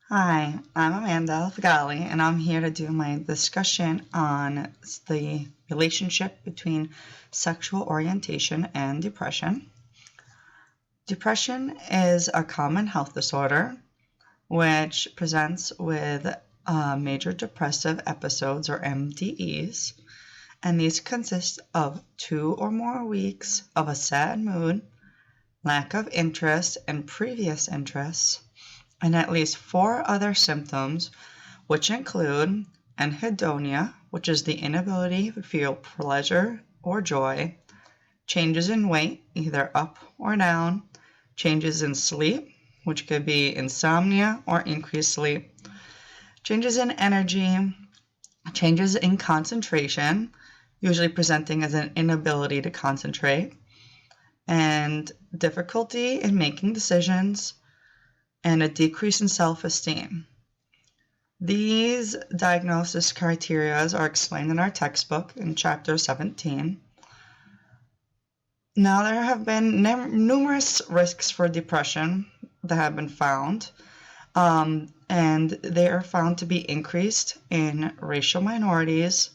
Hi, I'm Amanda Figali, and I'm here to do my discussion on the relationship between sexual orientation and depression. Depression is a common health disorder which presents with major depressive episodes or MDEs, and these consist of 2 or more weeks of a sad mood, lack of interest in previous interests, and at least 4 other symptoms, which include anhedonia, which is the inability to feel pleasure or joy, changes in weight, either up or down, changes in sleep, which could be insomnia or increased sleep, changes in energy, changes in concentration, usually presenting as an inability to concentrate, and difficulty in making decisions, and a decrease in self-esteem. These diagnosis criteria are explained in our textbook in Chapter 17. Now, there have been numerous risks for depression that have been found, and they are found to be increased in racial minorities,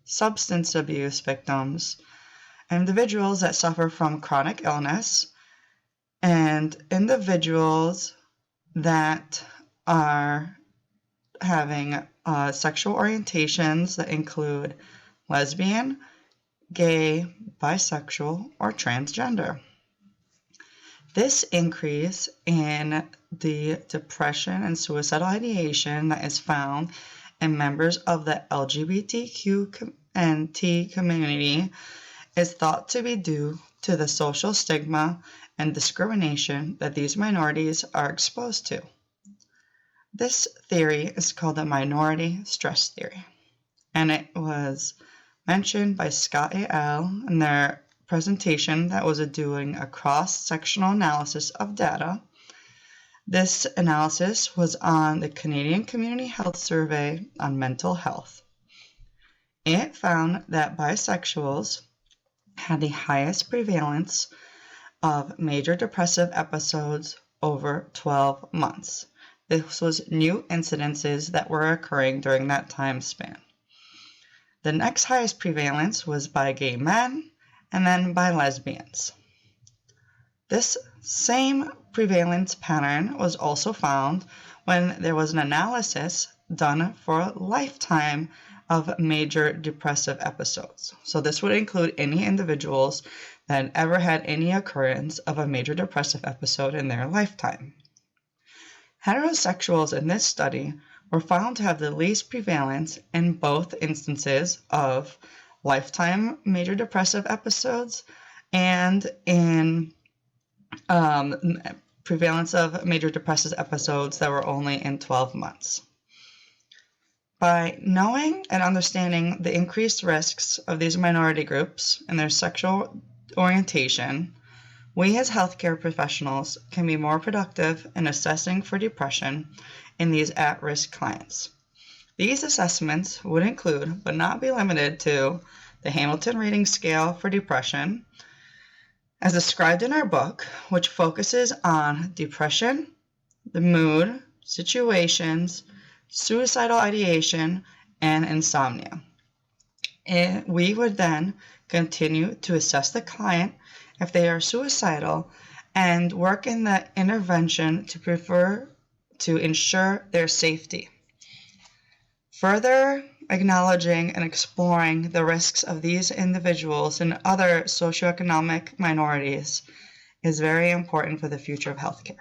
substance abuse victims, individuals that suffer from chronic illness, and individuals that are having sexual orientations that include lesbian, gay, bisexual, or transgender. This increase in the depression and suicidal ideation that is found in members of the LGBTQ and T community is thought to be due to the social stigma and discrimination that these minorities are exposed to. This theory is called the minority stress theory, and it was mentioned by Scott et al. In their presentation that was doing a cross-sectional analysis of data. This analysis was on the Canadian Community Health Survey on mental health. It found that bisexuals had the highest prevalence of major depressive episodes over 12 months. This was new incidences that were occurring during that time span. The next highest prevalence was by gay men and then by lesbians. This same prevalence pattern was also found when there was an analysis done for a lifetime of major depressive episodes. So this would include any individuals that ever had any occurrence of a major depressive episode in their lifetime. Heterosexuals in this study were found to have the least prevalence in both instances of lifetime major depressive episodes and in prevalence of major depressive episodes that were only in 12 months. By knowing and understanding the increased risks of these minority groups and their sexual orientation, we as healthcare professionals can be more productive in assessing for depression in these at-risk clients. These assessments would include, but not be limited to, the Hamilton Rating Scale for depression, as described in our book, which focuses on depression, the mood, situations, suicidal ideation, and insomnia. We would then continue to assess the client if they are suicidal and work in the intervention to ensure their safety. Further acknowledging and exploring the risks of these individuals and other socioeconomic minorities is very important for the future of healthcare.